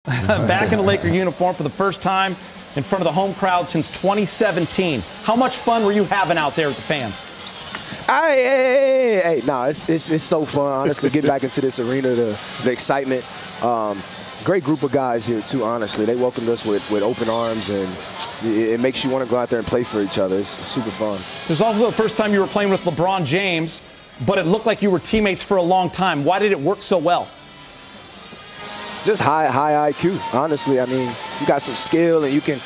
Back in the Laker uniform for the first time in front of the home crowd since 2017. How much fun were you having out there with the fans? Hey, no, it's so fun, honestly, get back into this arena, the excitement. Great group of guys here, too, honestly. They welcomed us with open arms, and it makes you want to go out there and play for each other. It's super fun. It was also the first time you were playing with LeBron James, but it looked like you were teammates for a long time. Why did it work so well? Just high IQ, honestly. I mean, you got some skill, and you can,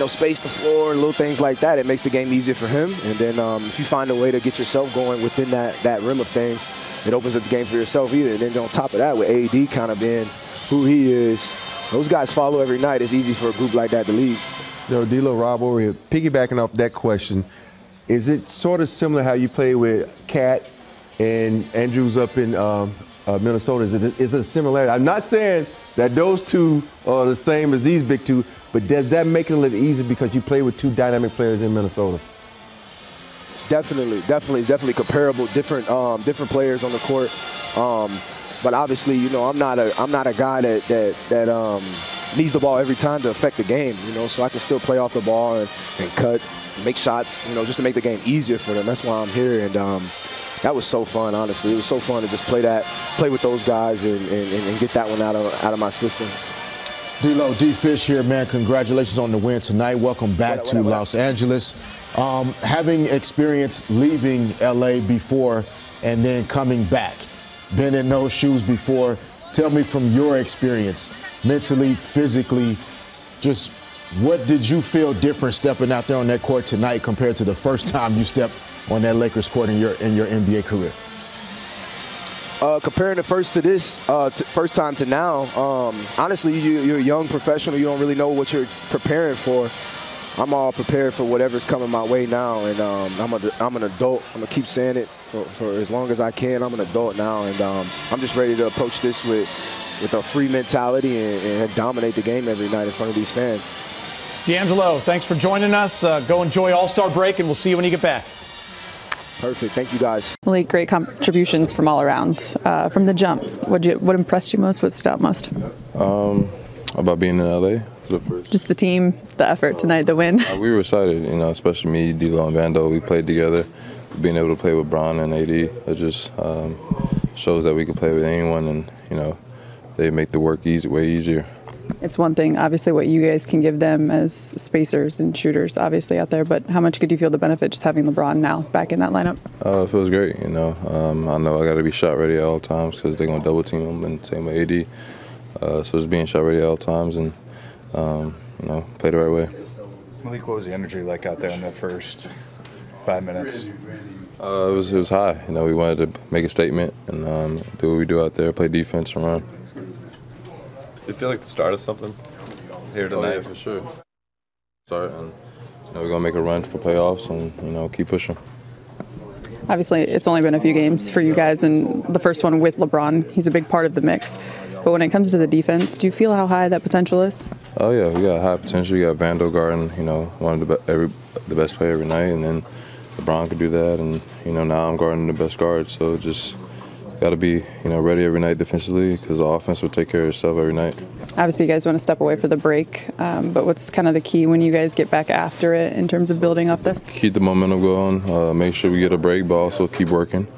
space the floor and little things like that. It makes the game easier for him. And then if you find a way to get yourself going within that rim of things, it opens up the game for yourself either. And then on top of that, with AD kind of being who he is, those guys follow every night. It's easy for a group like that to lead. D'Lo, Rob over here, piggybacking off that question, is it sort of similar how you play with Cat and Andrews up in Minnesota? Is it a similarity? I'm not saying that those two are the same as these big two, but does that make it a little easier because you play with two dynamic players in Minnesota? Definitely comparable. Different players on the court. But obviously, I'm not a guy that needs the ball every time to affect the game. So I can still play off the ball and cut, make shots. Just to make the game easier for them. That's why I'm here. And that was so fun, honestly. It was so fun to just play with those guys and get that one out of my system. D'Lo, D-Fish here, man. Congratulations on the win tonight. Welcome back to Los Angeles. Having experienced leaving L.A. before and then coming back, been in those shoes before, tell me from your experience, mentally, physically, just what did you feel different stepping out there on that court tonight compared to the first time you stepped on that Lakers court in your NBA career? Comparing the first time to now, honestly, you're a young professional. You don't really know what you're preparing for. I'm all prepared for whatever's coming my way now, and I'm an adult. I'm gonna keep saying it for as long as I can. I'm an adult now, and I'm just ready to approach this with a free mentality and dominate the game every night in front of these fans. D'Angelo, thanks for joining us. Go enjoy All-Star break, and we'll see you when you get back. Perfect. Thank you, guys. Really great contributions from all around. From the jump, what impressed you most? What stood out most? About being in LA. Just the team, the effort tonight, the win. We were excited, especially me, D'Lo, and Vando. We played together. Being able to play with Bron and AD, it just shows that we can play with anyone, and they make the work way easier. It's one thing, obviously, what you guys can give them as spacers and shooters, obviously, out there. But how much could you feel the benefit just having LeBron now back in that lineup? It feels great, I know I got to be shot ready at all times because they're going to double team him, and same with AD. So just being shot ready at all times and, play the right way. Malik, what was the energy like out there in the first 5 minutes? It was high. We wanted to make a statement and do what we do out there, play defense and run. Did it feel like the start of something here tonight? Oh, yeah, for sure. Start, and we're going to make a run for playoffs and, keep pushing. Obviously, it's only been a few games for you guys, and the first one with LeBron, he's a big part of the mix. But when it comes to the defense, do you feel how high that potential is? Oh, yeah, we got high potential. You got Vando guarding, one of the best player every night, and then LeBron could do that, and, now I'm guarding the best guard, so just got to be, ready every night defensively because the offense will take care of itself every night. Obviously, you guys want to step away for the break, but what's kind of the key when you guys get back after it in terms of building off this? Keep the momentum going, make sure we get a break, but also keep working,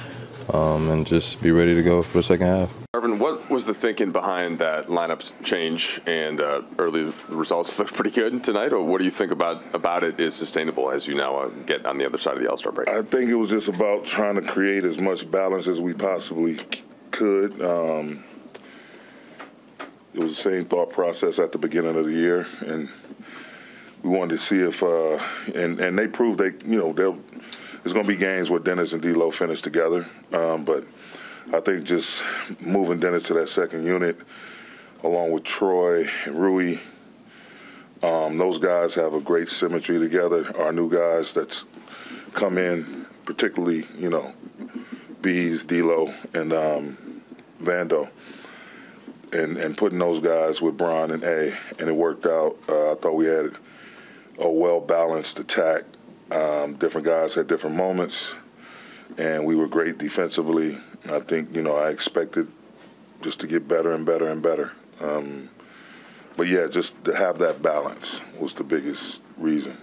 and just be ready to go for the second half. Marvin, what was the thinking behind that lineup change and early results look pretty good tonight? Or what do you think about it is sustainable as you now get on the other side of the All-Star break? I think it was just about trying to create as much balance as we possibly could. It was the same thought process at the beginning of the year, and we wanted to see if and they proved there's going to be games where Dennis and D'Lo finish together, but I think just moving Dennis to that second unit, along with Troy and Rui, those guys have a great symmetry together. Our new guys that's come in, particularly, Beas, D'Lo, and Vando, and putting those guys with Bron and A, and it worked out. I thought we had a well-balanced attack. Different guys had different moments, and we were great defensively. I think, I expected just to get better and better and better. But yeah, just to have that balance was the biggest reason.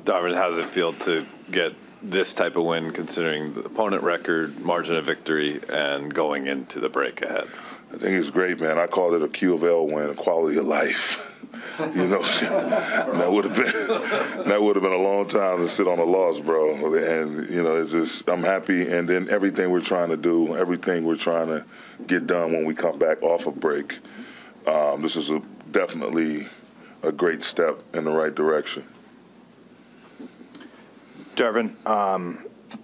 Darvin, how does it feel to get this type of win, considering the opponent record, margin of victory, and going into the break ahead? I think it's great, man. I called it a Q of L win, a quality of life. You know, that would have been a long time to sit on a loss, bro. And you know, it's just I'm happy. And then everything we're trying to do, everything we're trying to get done when we come back off a break, this is definitely a great step in the right direction. Darvin,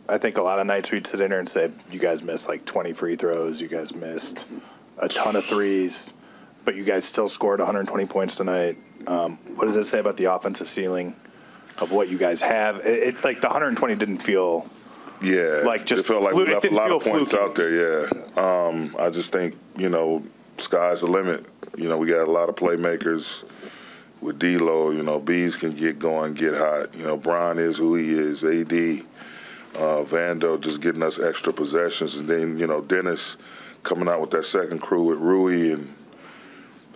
I think a lot of nights we'd sit in here and say, you guys missed like 20 free throws, you guys missed a ton of threes, but you guys still scored 120 points tonight. What does it say about the offensive ceiling of what you guys have? It like the 120 didn't feel like just it felt like we left a lot of points fluky out there, yeah. I just think, you know, sky's the limit. You know, we got a lot of playmakers with D'Lo. You know, Beas can get going, get hot. You know, Bron is who he is, AD. Vando just getting us extra possessions. And then, you know, Dennis coming out with that second crew with Rui and,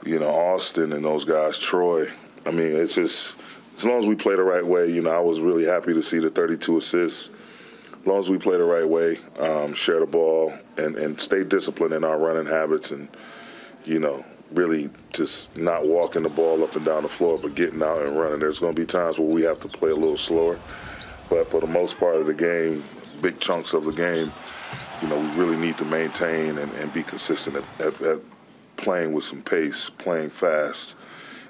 you know, Austin and those guys, Troy. I mean, it's just, as long as we play the right way, you know, I was really happy to see the 32 assists. As long as we play the right way, share the ball, and stay disciplined in our running habits and, you know, really just not walking the ball up and down the floor, but getting out and running. There's going to be times where we have to play a little slower. But for the most part of the game, big chunks of the game, you know, we really need to maintain and be consistent at playing with some pace, playing fast.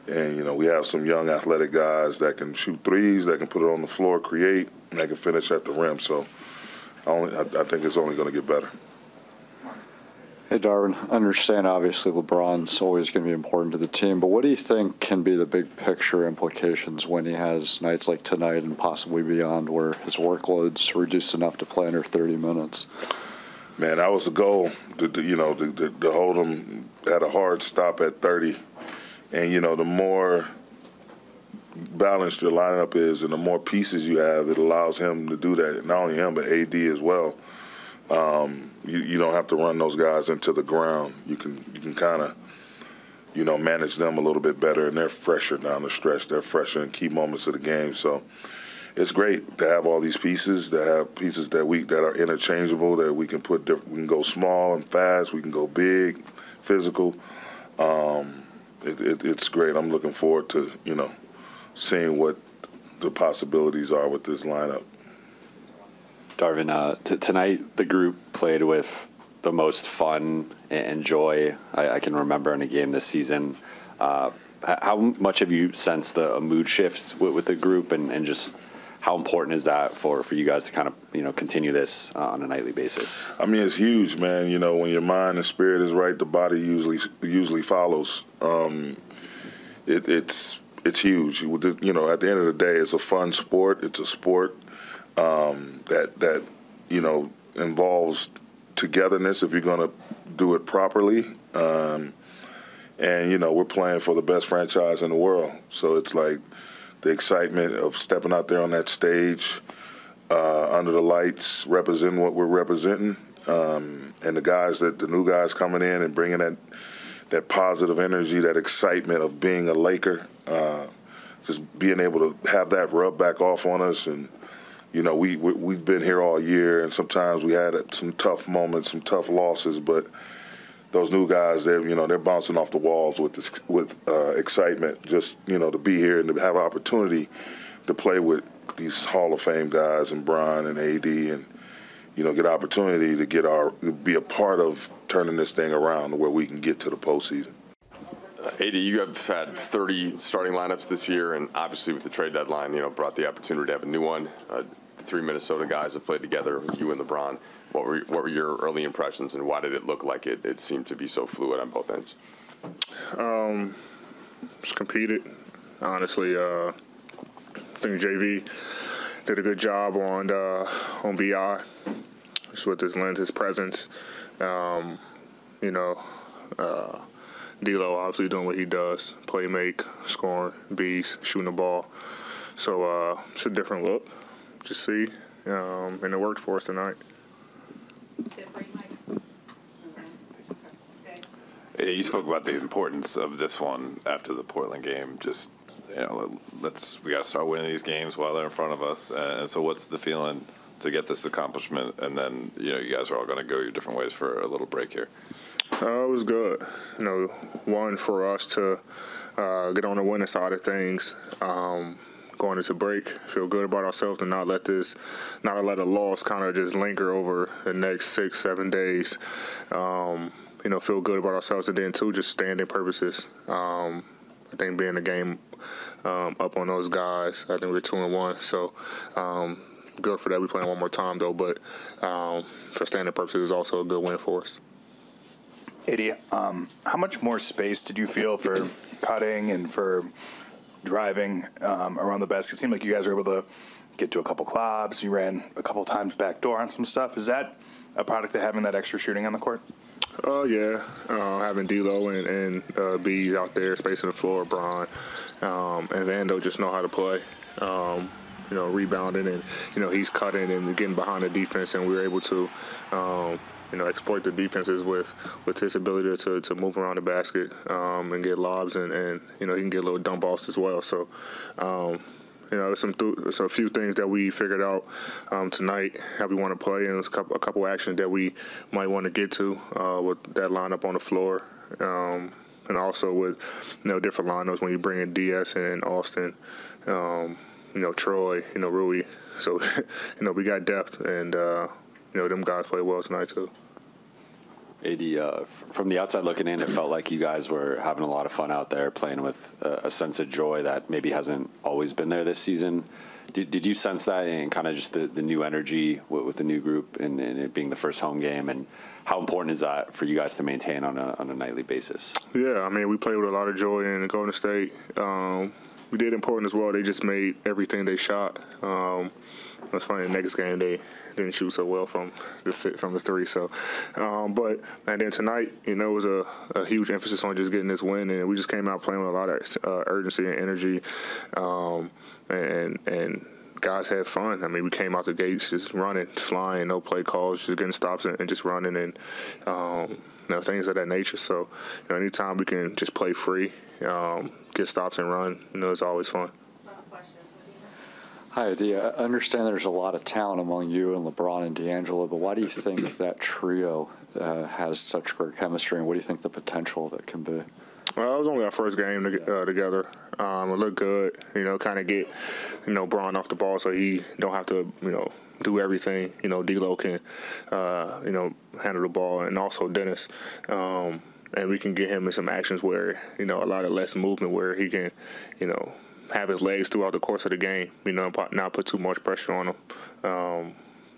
And, you know, we have some young athletic guys that can shoot threes, that can put it on the floor, create, and that can finish at the rim. So I think it's only going to get better. Hey, Darvin, I understand obviously LeBron's always going to be important to the team, but what do you think can be the big picture implications when he has nights like tonight and possibly beyond where his workload's reduced enough to play under 30 minutes? Man, that was the goal, to hold him at a hard stop at 30. And, you know, the more balanced your lineup is and the more pieces you have, it allows him to do that. Not only him, but AD as well. You don't have to run those guys into the ground. You can kind of, you know, manage them a little bit better, and they're fresher down the stretch. They're fresher in key moments of the game. So it's great to have all these pieces, to have pieces that are interchangeable, that we can put we can go small and fast, we can go big, physical. It's great. I'm looking forward to, you know, seeing what the possibilities are with this lineup. Darvin, tonight the group played with the most fun and joy I can remember in a game this season. How much have you sensed a mood shift with the group, and just how important is that for you guys to kind of, you know, continue this on a nightly basis? I mean, it's huge, man. You know, when your mind and spirit is right, the body usually follows. It's huge. You know, at the end of the day, it's a fun sport. It's a sport that you know, involves togetherness if you're going to do it properly. And, you know, we're playing for the best franchise in the world. So it's like the excitement of stepping out there on that stage under the lights, representing what we're representing, and the new guys coming in and bringing that positive energy, that excitement of being a Laker, just being able to have that rub back off on us. And, you know, we've been here all year, and sometimes we had some tough moments, some tough losses, but those new guys, they're bouncing off the walls with excitement, just, you know, to be here and to have an opportunity to play with these Hall of Fame guys and Bron and AD, and, you know, get an opportunity to be a part of turning this thing around where we can get to the postseason. AD, you have had 30 starting lineups this year, and obviously with the trade deadline, you know, brought the opportunity to have a new one. 3 Minnesota guys have played together, you and LeBron. What were your early impressions, and why did it look like it seemed to be so fluid on both ends? Just competed. Honestly, I think JV did a good job on BI, just with his lens, his presence. You know, D'Lo obviously doing what he does, play make, scoring, Beas, shooting the ball. So it's a different look, just see, and it worked for us tonight. You spoke about the importance of this one after the Portland game. Just, we got to start winning these games while they're in front of us. And so what's the feeling to get this accomplishment? And then, you guys are all going to go your different ways for a little break here. It was good. One, for us to get on the winning side of things, going into break, feel good about ourselves and not let a loss kind of just linger over the next 6-7 days. Feel good about ourselves, and then two, just standing purposes. I think being the game up on those guys, I think we're 2-1. So good for that. We're playing one more time though, but for standing purposes, is also a good win for us. AD, how much more space did you feel for cutting and for driving around the basket? It seemed like you guys were able to get to a couple clobs. You ran a couple times backdoor on some stuff. Is that a product of having that extra shooting on the court? Yeah. Having D'Lo and Beas out there spacing the floor, Bron, and Vando just know how to play. Rebounding and, he's cutting and getting behind the defense, and we were able to, exploit the defenses with his ability to move around the basket and get lobs, and he can get little dump offs as well. So, there's a few things that we figured out tonight, how we want to play, and a couple actions that we might want to get to with that lineup on the floor. And also with different lineups when you bring in DS and Austin, Troy, Rui. So we got depth, and them guys play well tonight too. AD, from the outside looking in, it felt like you guys were having a lot of fun out there, playing with a sense of joy that maybe hasn't always been there this season. Did you sense that, and kind of just the new energy with the new group and it being the first home game? And how important is that for you guys to maintain on a nightly basis? Yeah, we played with a lot of joy in Golden State. We did important as well. They just made everything they shot. It's funny, the next game they didn't shoot so well from the three. So, and then tonight, it was a huge emphasis on just getting this win, and we just came out playing with a lot of urgency and energy, and guys had fun. We came out the gates just running, flying, no play calls, just getting stops and just running, and things of that nature. So, anytime we can just play free, get stops and run, it's always fun. Hi, Adi. I understand there's a lot of talent among you and LeBron and D'Angelo, but why do you think that trio has such great chemistry, and what do you think the potential of it can be? Well, it was only our first game together. It looked good, kind of get, Bron off the ball so he don't have to, do everything. D'Lo can, handle the ball, and also Dennis. And we can get him in some actions where, a lot of less movement where he can, have his legs throughout the course of the game, not put too much pressure on him.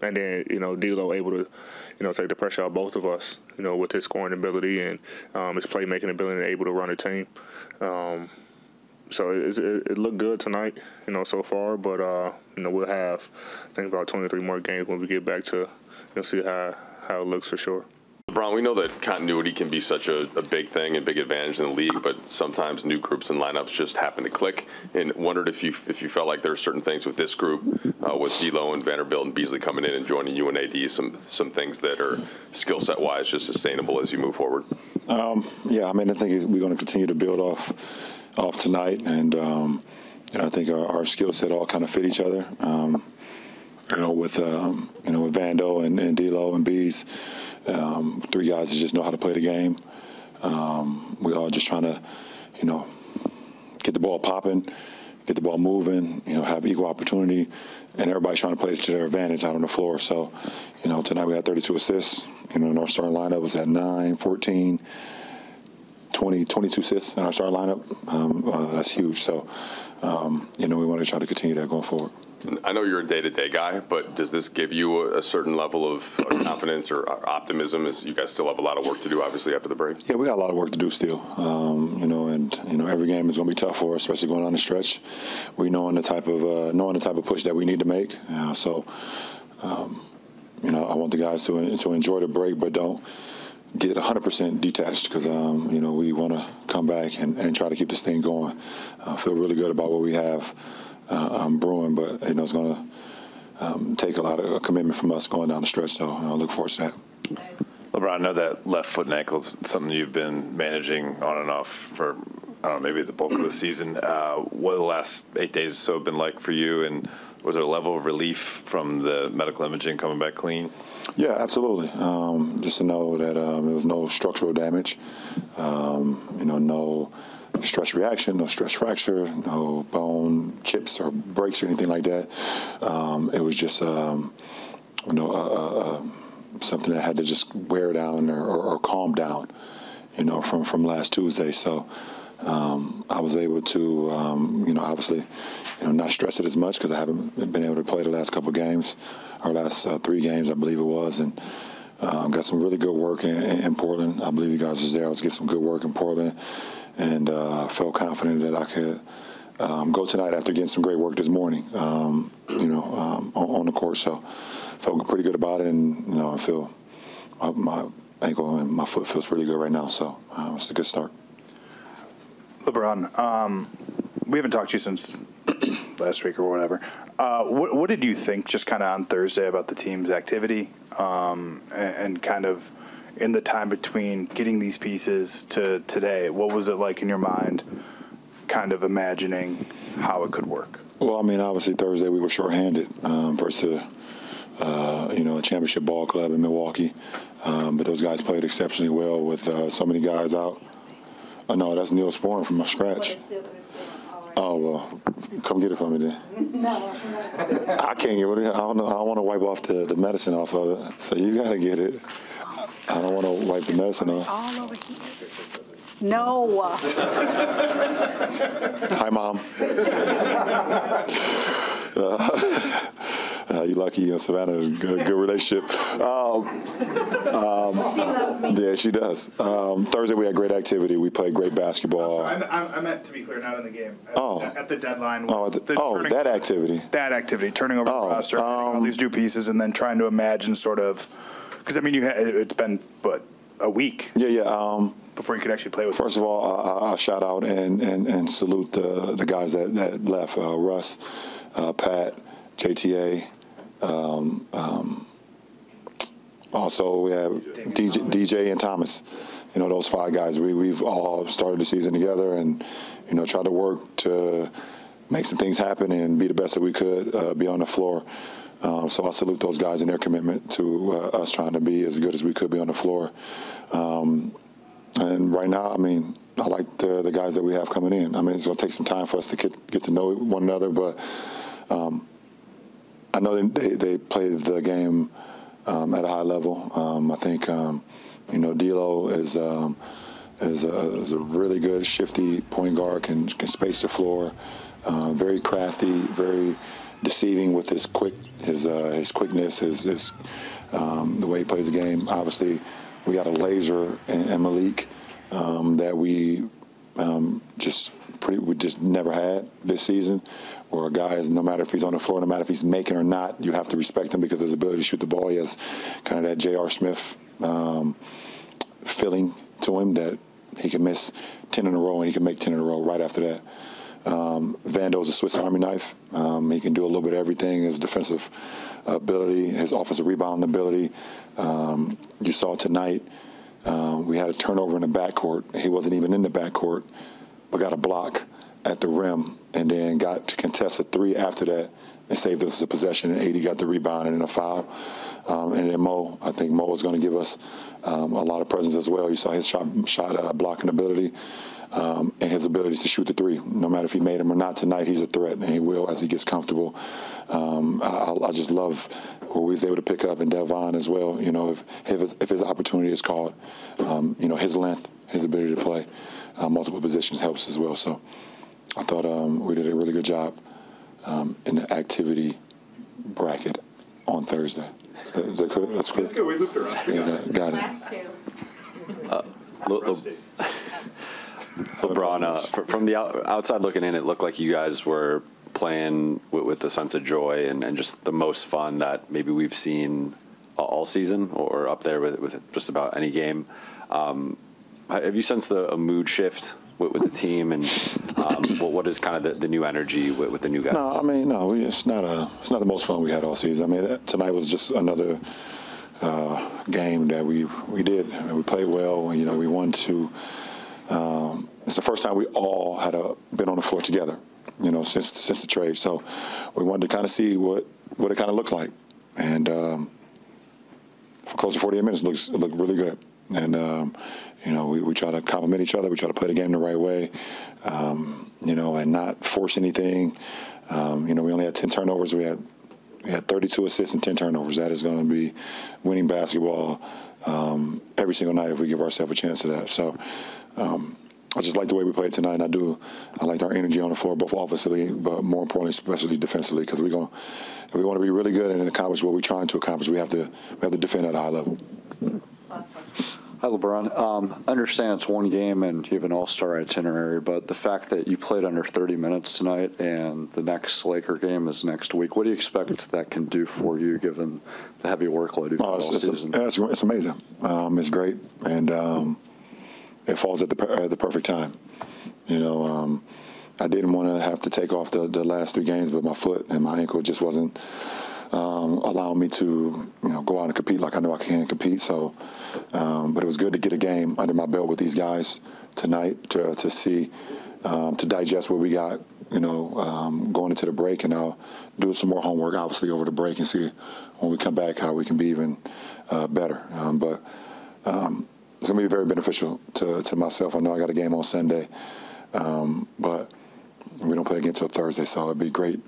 And then, D'Lo able to, take the pressure off both of us, with his scoring ability and his playmaking ability and able to run a team. So it looked good tonight, so far. But, we'll have, I think, about 23 more games when we get back to, see how it looks for sure. Bron, we know that continuity can be such a big thing and big advantage in the league, but sometimes new groups and lineups just happen to click. And wondered if you felt like there are certain ththings with this group, with D'Lo and Vanderbilt and Beasley coming in and joining you and AD, some things that are skill set wise just sustainable as you move forward. I think we're going to continue to build off tonight, and I think our skill set all kind of fit each other. With Vando and D'Lo and Beas. Three guys that just know how to play the game. We all just trying to, get the ball popping, get the ball moving, have equal opportunity, and everybody's trying to play to their advantage out on the floor. So, tonight we had 32 assists. And our starting lineup was at 9, 14, 20, 22 assists in our starting lineup. That's huge. So, we want to try to continue that going forward. I know you're a day-to-day guy, but does this give you a certain level of confidence or optimism, as you guys still have a lot of work to do, obviously, after the break? Yeah, we got a lot of work to do still. Every game is going to be tough for us, especially going on the stretch. We knowing the type of push that we need to make. I want the guys to enjoy the break, but don't get 100% detached, because we want to come back and try to keep this thing going. I feel really good about what we have brewing, but it's going to take a lot of commitment from us going down the stretch. So I look forward to that. LeBron, I know that left foot and ankle is something you've been managing on and off for, I don't know, maybe the bulk of the season. What have the last 8 days or so been like for you, and was there a level of relief from the medical imaging coming back clean? Yeah, absolutely. Just to know that there was no structural damage, no stress reaction, no stress fracture, no bone chips or breaks or anything like that. It was just, something that had to just wear down or calm down, from last Tuesday. So I was able to, obviously, not stress it as much because I haven't been able to play the last couple of games, or last 3 games, I believe it was, and got some really good work in Portland. I believe you guys was there. I was getting some good work in Portland, and felt confident that I could go tonight after getting some great work this morning, on the court. So felt pretty good about it, and I feel my ankle and my foot feels pretty good right now. So it's a good start. LeBron, we haven't talked to you since last week or whatever. What did you think just kind of on Thursday about the team's activity and kind of in the time between getting these pieces to today? What was it like in your mind kind of imagining how it could work? Well, I mean, obviously Thursday we were shorthanded versus a championship ball club in Milwaukee. But those guys played exceptionally well with so many guys out. Oh, no, that's Neil Sporn from my scratch. Oh, well, come get it from me then. No. I can't get it. I don't want to wipe off the medicine off of it. So you got to get it. I don't want to wipe the medicine off. All over here. No. Hi, Mom. You lucky you and Savannah has a good relationship. She loves me. Yeah, she does. Thursday we had great activity. We played great basketball. I meant, to be clear, not in the game. At the deadline. That activity. That activity, turning over the roster, all these new pieces, and then trying to imagine sort of, because, I mean, it's been, a week? Yeah. Before you could actually play with First of all, I shout out and salute the guys that left, Russ, Pat, JTA. Also, we have DJ and Thomas. Those 5 guys. We've all started the season together and, tried to work to make some things happen and be the best that we could, be on the floor. So I salute those guys and their commitment to us trying to be as good as we could be on the floor. And right now, I mean, I like the guys that we have coming in. I mean, it's going to take some time for us to get to know one another, but I know they played the game at a high level. I think, D'Lo is a really good, shifty point guard, can space the floor, very crafty, very deceiving with his quickness, his the way he plays the game. Obviously, we got a laser in Malik that we just never had this season, where a guy is, no matter if he's on the floor, no matter if he's making or not, you have to respect him because of his ability to shoot the ball. He has kind of that J.R. Smith feeling to him that he can miss 10 in a row and he can make 10 in a row right after that. Vando's a Swiss Army knife. He can do a little bit of everything. His defensive ability, his offensive rebounding ability. You saw tonight, we had a turnover in the backcourt. He wasn't even in the backcourt, but got a block at the rim and then got to contest a 3 after that and saved us a possession. And 80 got the rebound and then a foul. And then Mo, I think Mo is going to give us a lot of presence as well. You saw his shot blocking ability. And his abilities to shoot the 3. No matter if he made him or not tonight, he's a threat, and he will as he gets comfortable. I just love what we was able to pick up in Devon as well. If his opportunity is called, his length, his ability to play multiple positions helps as well. So I thought we did a really good job in the activity bracket on Thursday. Is that good? That's good. That's good. We looped around. Yeah, got it. Last 2. LeBron, from the outside looking in, it looked like you guys were playing with a sense of joy and just the most fun that maybe we've seen all season, or up there with just about any game. Have you sensed a mood shift with the team, and what is kind of the new energy with the new guys? No, I mean, no, it's not the most fun we had all season. I mean, tonight was just another game that we did. And we played well. You know, we wanted to. It's the first time we all had been on the floor together, you know, since the trade. So we wanted to kind of see what it kind of looks like. And for close to 48 minutes, it looked really good. And you know, we try to compliment each other. We try to play the game the right way, you know, and not force anything. You know, we only had 10 turnovers. We had 32 assists and 10 turnovers. That is going to be winning basketball every single night if we give ourselves a chance to that. So I just like the way we played tonight. And I liked our energy on the floor, both offensively, but more importantly, especially defensively, because if we want to be really good and accomplish what we're trying to accomplish, we have to defend at a high level. Hi, LeBron. Understand it's one game and you have an all-star itinerary, but the fact that you played under 30 minutes tonight and the next Laker game is next week, what do you expect that can do for you given the heavy workload you've had all season? It's amazing. It's great, and it falls at the perfect time. You know, I didn't want to have to take off the last 3 games, but my foot and my ankle just wasn't allowing me to, you know, go out and compete like I know I can compete. So, but it was good to get a game under my belt with these guys tonight to see, to digest what we got, you know, going into the break, and I'll do some more homework, obviously, over the break and see when we come back how we can be even better. But it's going to be very beneficial to myself. I know I got a game on Sunday, but we don't play again until Thursday, so it'd be great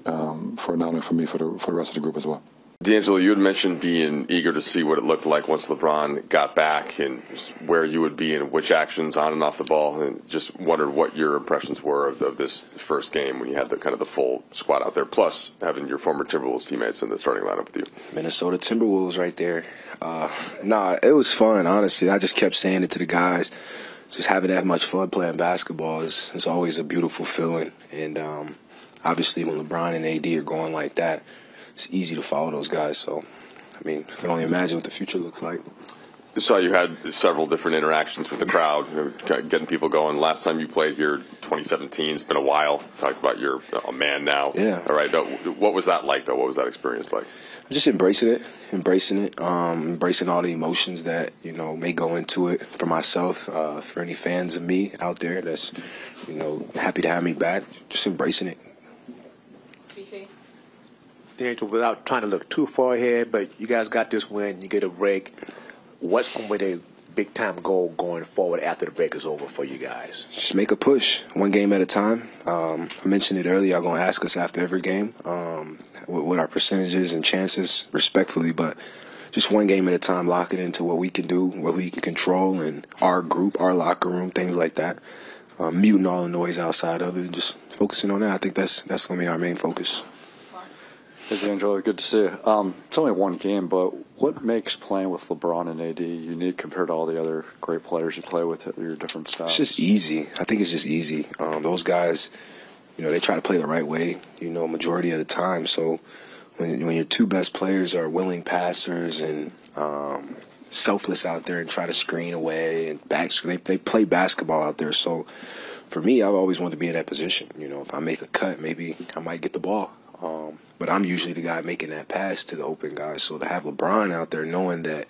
for not only for me, for the rest of the group as well. D'Angelo, you had mentioned being eager to see what it looked like once LeBron got back and just where you would be and which actions on and off the ball, and just wondered what your impressions were of this first game when you had the full squad out there, plus having your former Timberwolves teammates in the starting lineup with you. Minnesota Timberwolves right there. It was fun, honestly. I just kept saying it to the guys. Just having that much fun playing basketball is always a beautiful feeling. And obviously when LeBron and AD are going like that, it's easy to follow those guys. So, I mean, I can only imagine what the future looks like. So you had several different interactions with the crowd, getting people going. Last time you played here, 2017, it's been a while. Talked about you're a man now. Yeah. All right. What was that like, though? What was that experience like? Just embracing it, embracing all the emotions that, you know, may go into it for myself, for any fans of me out there that's, you know, happy to have me back, just embracing it. D'Angelo, without trying to look too far ahead, but you guys got this win, you get a break. What's going to be the big-time goal going forward after the break is over for you guys? Just make a push, one game at a time. I mentioned it earlier, y'all going to ask us after every game what our percentages and chances, respectfully, but just one game at a time, lock it into what we can do, what we can control, and our group, our locker room, things like that. Muting all the noise outside of it, and just focusing on that. I think that's going to be our main focus. Hey, D'Angelo, good to see you. It's only one game, but what makes playing with LeBron and AD unique compared to all the other great players you play with at your different styles? It's just easy. I think it's just easy. Those guys, you know, they try to play the right way, you know, majority of the time. So when your two best players are willing passers and selfless out there and try to screen away and they play basketball out there. So for me, I've always wanted to be in that position. You know, if I make a cut, maybe I might get the ball. But I'm usually the guy making that pass to the open guys. So to have LeBron out there knowing that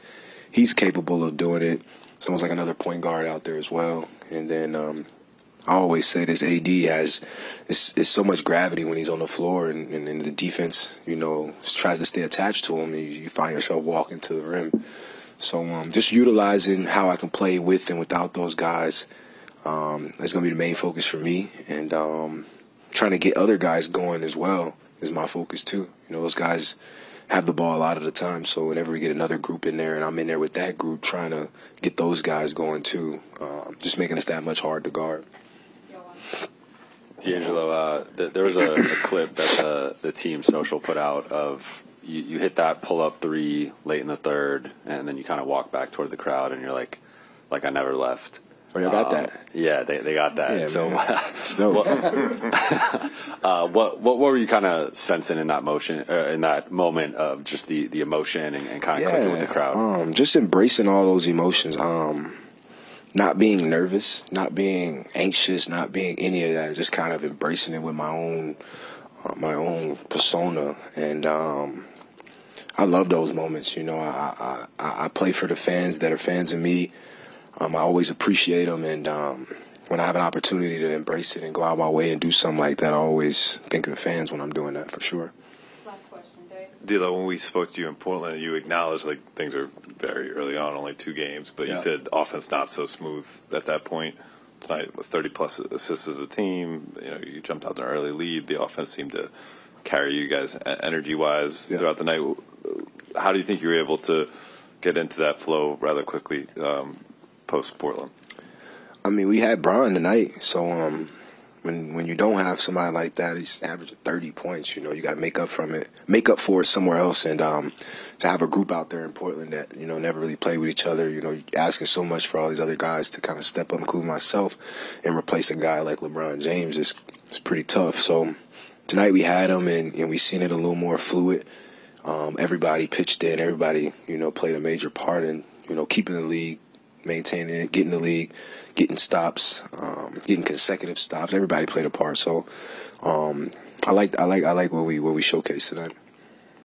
he's capable of doing it, it's almost like another point guard out there as well. And then I always say this, AD has it's so much gravity when he's on the floor, and the defense, you know, tries to stay attached to him, and you find yourself walking to the rim. So just utilizing how I can play with and without those guys is going to be the main focus for me. And trying to get other guys going as well is my focus too. You know, those guys have the ball a lot of the time, so whenever we get another group in there and I'm in there with that group trying to get those guys going too, just making us that much hard to guard. D'Angelo, there was a clip that the team social put out of you hit that pull-up three late in the third, and then you kind of walk back toward the crowd, and you're like I never left. Oh, you got that? Yeah, they got that. Yeah, so, what were you kind of sensing in that motion, in that moment of just the emotion and kind of clicking with the crowd? Just embracing all those emotions. Not being nervous, not being anxious, not being any of that. Just kind of embracing it with my own persona. And I love those moments. You know, I play for the fans that are fans of me. I always appreciate them, and when I have an opportunity to embrace it and go out my way and do something like that, I always think of the fans when I'm doing that, for sure. Last question, Dave. D'Lo, when we spoke to you in Portland, you acknowledged like things are very early on, only 2 games, but you said offense not so smooth at that point. Tonight with 30-plus assists as a team, you know, you jumped out in an early lead. The offense seemed to carry you guys energy-wise throughout the night. How do you think you were able to get into that flow rather quickly post-Portland? I mean, we had Bron tonight, so when you don't have somebody like that, he's averaging 30 points. You know, you got to make up for it somewhere else, and to have a group out there in Portland that never really play with each other. You know, asking so much for all these other guys to kind of step up, including myself, and replace a guy like LeBron James is pretty tough. So tonight we had him, and we seen it a little more fluid. Everybody pitched in, everybody played a major part in keeping the league, maintaining it, getting the league, getting stops, getting consecutive stops. Everybody played a part. So I like what we showcased tonight.